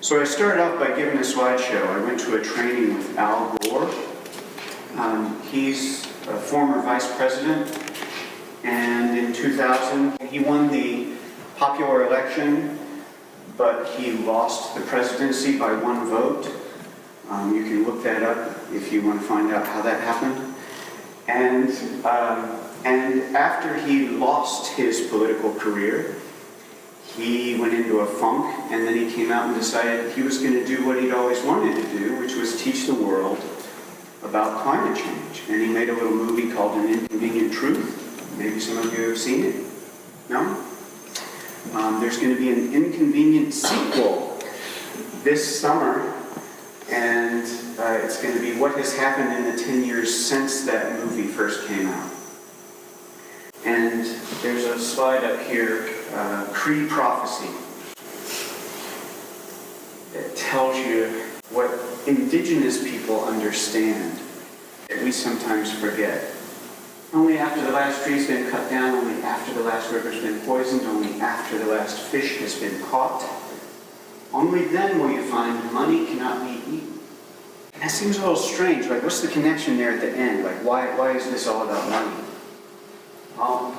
So I started off by giving a slideshow. I went to a training with Al Gore. He's a former vice president, and in 2000 he won the popular election, but he lost the presidency by 1 vote. You can look that up if you want to find out how that happened. And after he lost his political career, he went into a funk, and then he came out and decided he was going to do what he'd always wanted to do, which was teach the world about climate change. And he made a little movie called An Inconvenient Truth. Maybe some of you have seen it. No? There's going to be an inconvenient sequel this summer, and it's going to be what has happened in the 10 years since that movie first came out. And there's a slide up here, Cree prophecy, that tells you what indigenous people understand that we sometimes forget. Only after the last tree's been cut down, only after the last river's been poisoned, only after the last fish has been caught, only then will you find money cannot be eaten. And that seems a little strange. Like, what's the connection there at the end? Like, why is this all about money? Well,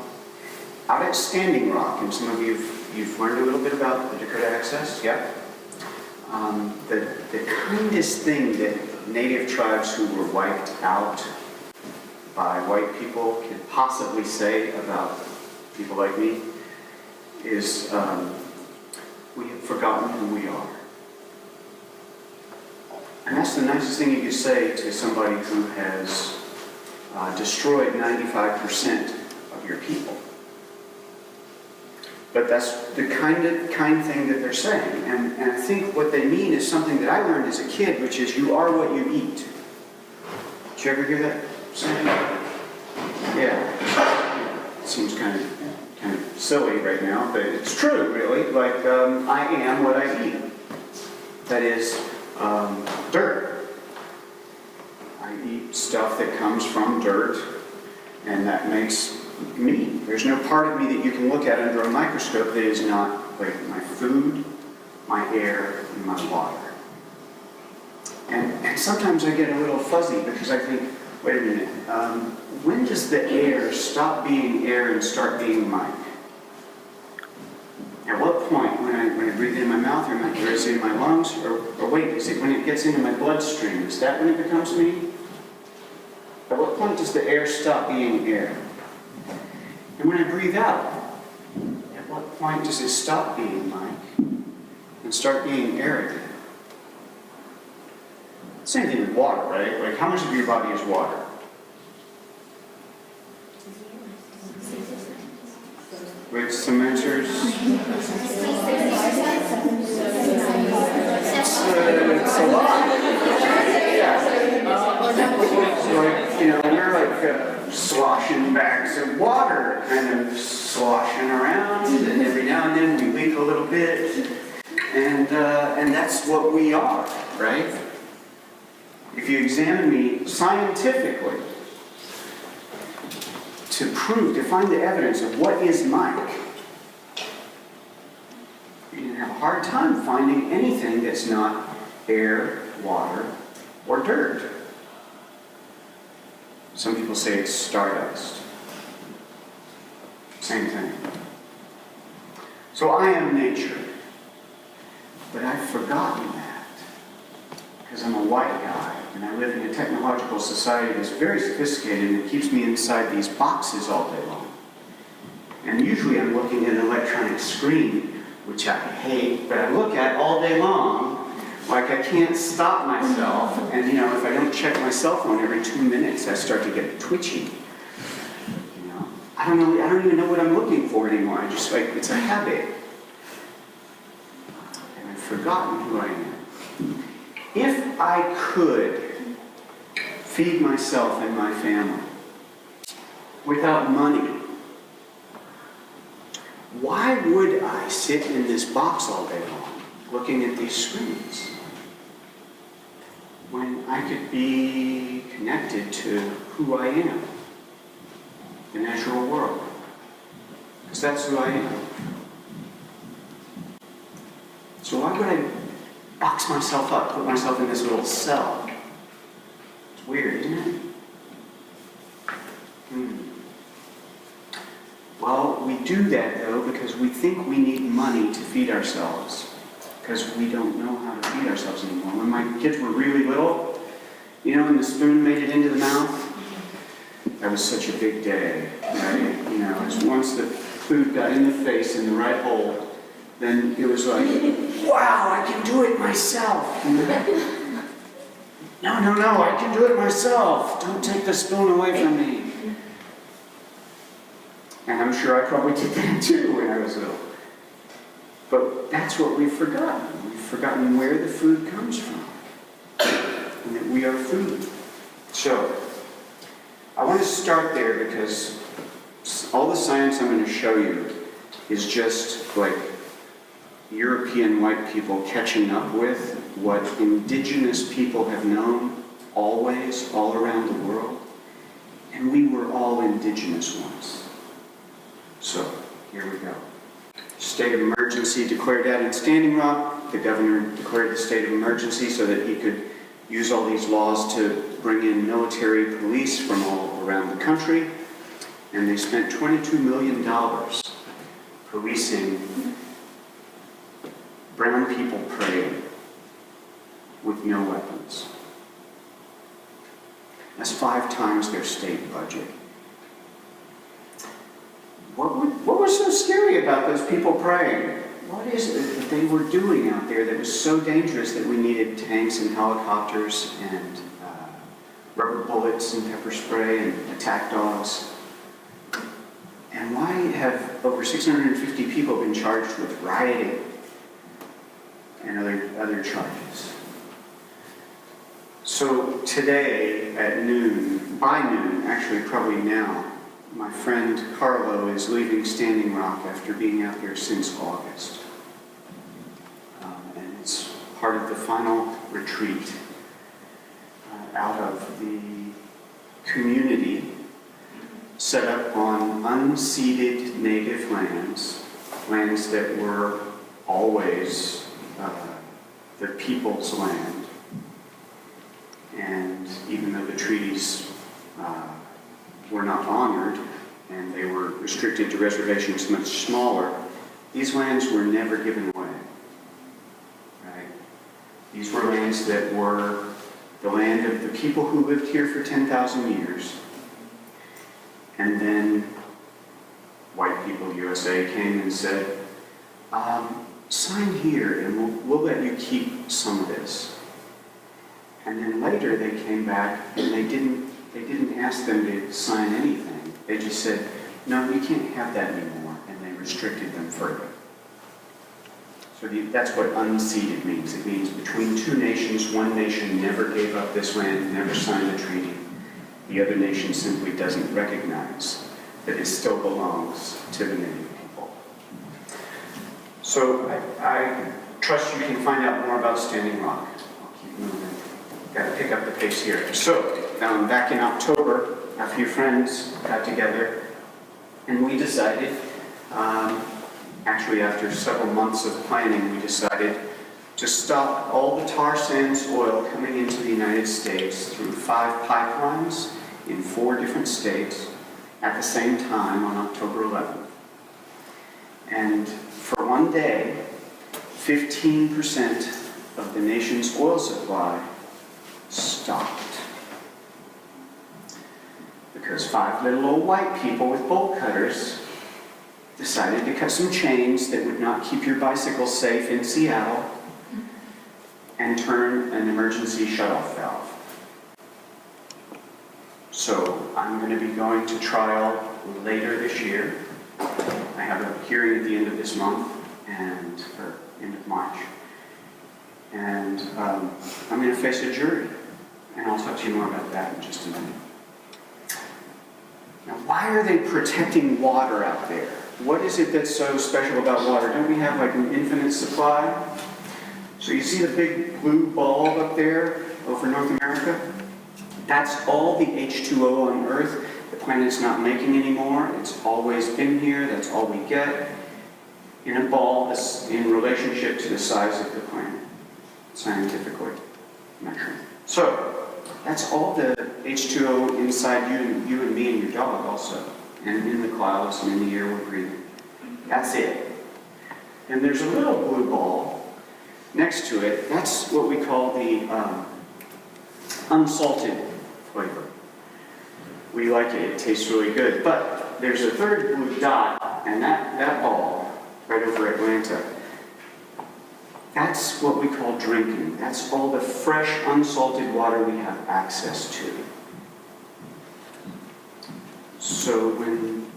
out at Standing Rock, and some of you've learned a little bit about the Dakota Access, yeah? The kindest thing that native tribes who were wiped out by white people can possibly say about people like me is we have forgotten who we are. And that's the nicest thing you could say to somebody who has destroyed 95% of your people. But that's the kind thing that they're saying. And I think what they mean is something that I learned as a kid, which is you are what you eat. Did you ever hear that saying? Yeah. It seems kind of silly right now, but it's true, really. Like, I am what I eat. That is, dirt. I eat stuff that comes from dirt, and that makes me. There's no part of me that you can look at under a microscope that is not like my food, my air, and my water. And sometimes I get a little fuzzy because I think, wait a minute, when does the air stop being air and start being Mike? At what point, when I breathe in my mouth, or is it in my lungs, or wait, is it when it gets into my bloodstream? Is that when it becomes me? At what point does the air stop being air? And when I breathe out, at what point does it stop being Mike and start being air again? Same thing with water, right? Like, how much of your body is water? Wait, some answers? It's a lot. Yeah. Like, we're like sloshing bags of water, kind of sloshing around, and every now and then we leak a little bit, and that's what we are, right? If you examine me scientifically, to find the evidence of what is Mike, you're going to have a hard time finding anything that's not air, water, or dirt. Some people say it's stardust. Same thing. So I am nature, but I've forgotten that because I'm a white guy. And I live in a technological society that's very sophisticated and it keeps me inside these boxes all day long. And usually I'm looking at an electronic screen, which I hate, but I look at all day long, like I can't stop myself. And if I don't check my cell phone every 2 minutes, I start to get twitchy. I don't even know what I'm looking for anymore. It's a habit. And I've forgotten who I am. If I could feed myself and my family without money, why would I sit in this box all day long looking at these screens when I could be connected to who I am, the natural world? Because that's who I am. So why would I box myself up, put myself in this little cell. It's weird, isn't it? Well, we do that, though, because we think we need money to feed ourselves, because we don't know how to feed ourselves anymore. When my kids were really little, you know, and the spoon made it into the mouth, that was such a big day, right? You know, as once the food got in the face in the right hole, then it was like, wow, I can do it myself. No, I can do it myself. Don't take the spoon away from me. And I'm sure I probably did that too when I was little. But that's what we've forgotten. We've forgotten where the food comes from. And that we are food. So, I want to start there because all the science I'm going to show you is just like European white people catching up with what indigenous people have known always, all around the world. And we were all indigenous once. So, here we go. State of emergency declared out in Standing Rock. The governor declared the state of emergency so that he could use all these laws to bring in military police from all around the country. And they spent $22 million policing brown people praying with no weapons. That's 5 times their state budget. What was so scary about those people praying? What is it that they were doing out there that was so dangerous that we needed tanks and helicopters and rubber bullets and pepper spray and attack dogs? And why have over 650 people been charged with rioting and other charges? So today at noon, by noon, actually probably now, my friend Carlo is leaving Standing Rock after being out there since August. And it's part of the final retreat out of the community set up on unceded native lands, lands that were always the people's land. And even though the treaties were not honored, and they were restricted to reservations much smaller, these lands were never given away. Right? These were lands that were the land of the people who lived here for 10,000 years. And then white people, USA, came and said, sign here and we'll let you keep some of this. And then later they came back and they didn't ask them to sign anything. They just said, no, you can't have that anymore, and they restricted them further. So that's what unceded means. It means between two nations, one nation never gave up this land, never signed the treaty. The other nation simply doesn't recognize that it still belongs to the native people. So I trust you can find out more about Standing Rock. I'll keep moving. Got to pick up the pace here. So, back in October, a few friends got together and we decided, actually after several months of planning, we decided to stop all the tar sands oil coming into the United States through 5 pipelines in 4 different states at the same time on October 11th. And for one day, 15% of the nation's oil supply stopped. Because 5 little old white people with bolt cutters decided to cut some chains that would not keep your bicycle safe in Seattle and turn an emergency shutoff valve. So I'm going to be going to trial later this year. I have a hearing at the end of this month or end of March. And I'm going to face a jury. And I'll talk to you more about that in just a minute. Now, why are they protecting water out there? What is it that's so special about water? Don't we have like an infinite supply? So you see the big blue bulb up there over North America? That's all the H2O on Earth the planet's not making anymore. It's always been here. That's all we get in a ball that's in relationship to the size of the planet. scientifically measured. So that's all the H2O inside you and me and your dog also, and in the clouds and in the air we're breathing. That's it. And there's a little blue ball next to it. That's what we call the unsalted flavor. We like it. It tastes really good. But there's a third blue dot, and that ball right over Atlanta, that's what we call drinking. That's all the fresh, unsalted water we have access to. So when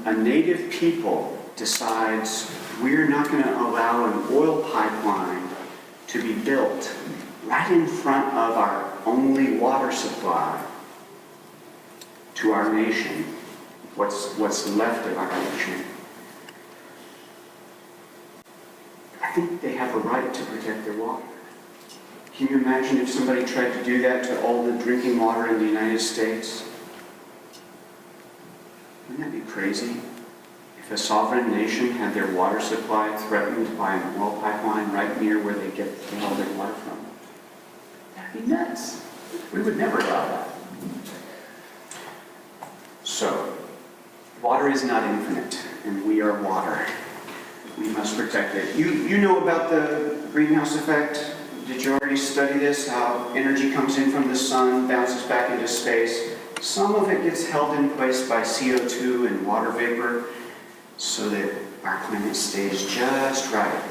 a native people decides we're not going to allow an oil pipeline to be built right in front of our only water supply to our nation, what's left of our nation, I think they have a right to protect their water. Can you imagine if somebody tried to do that to all the drinking water in the United States? Wouldn't that be crazy? If a sovereign nation had their water supply threatened by an oil pipeline right near where they get all their water from, that'd be nuts. We would never allow that. So, water is not infinite, and we are water. We must protect it. You know about the greenhouse effect? Did you already study this? How energy comes in from the sun, bounces back into space. Some of it gets held in place by CO2 and water vapor so that our planet stays just right.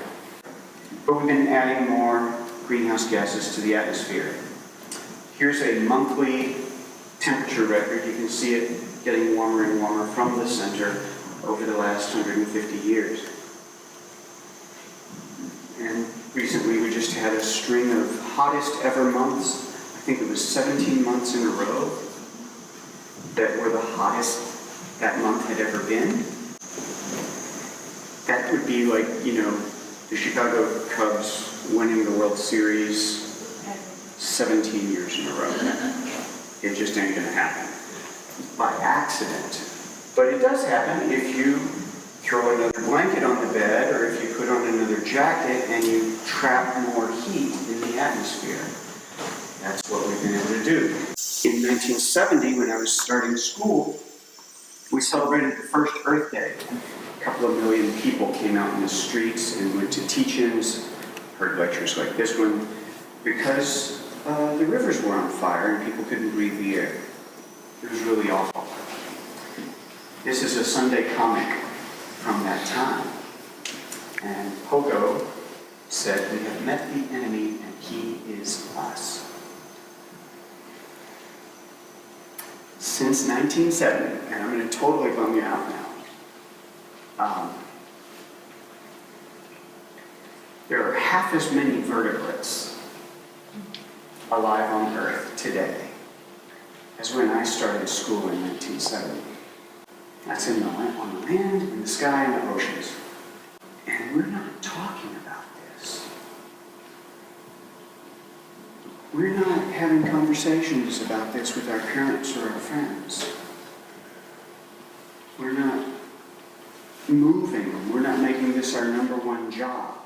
But we've been adding more greenhouse gases to the atmosphere. Here's a monthly temperature record. You can see it getting warmer and warmer from the center over the last 150 years. And recently we just had a string of hottest ever months. I think it was 17 months in a row that were the hottest that month had ever been. That would be like, the Chicago Cubs winning the World Series 17 years in a row. It just ain't gonna happen by accident. But it does happen if you throw another blanket on the bed, or if you put on another jacket and you trap more heat in the atmosphere. That's what we've been able to do. In 1970, when I was starting school, we celebrated the first Earth Day. A couple of million people came out in the streets and went to teach-ins, heard lectures like this one, because the rivers were on fire and people couldn't breathe the air. It was really awful. This is a Sunday comic from that time. And Pogo said, "We have met the enemy and he is us." Since 1970, and I'm going to totally bum you out now, there are half as many vertebrates alive on Earth today as when I started school in 1970. That's on the land, in the sky, and the oceans. And we're not talking about this. We're not having conversations about this with our parents or our friends. We're not moving. We're not making this our number one job.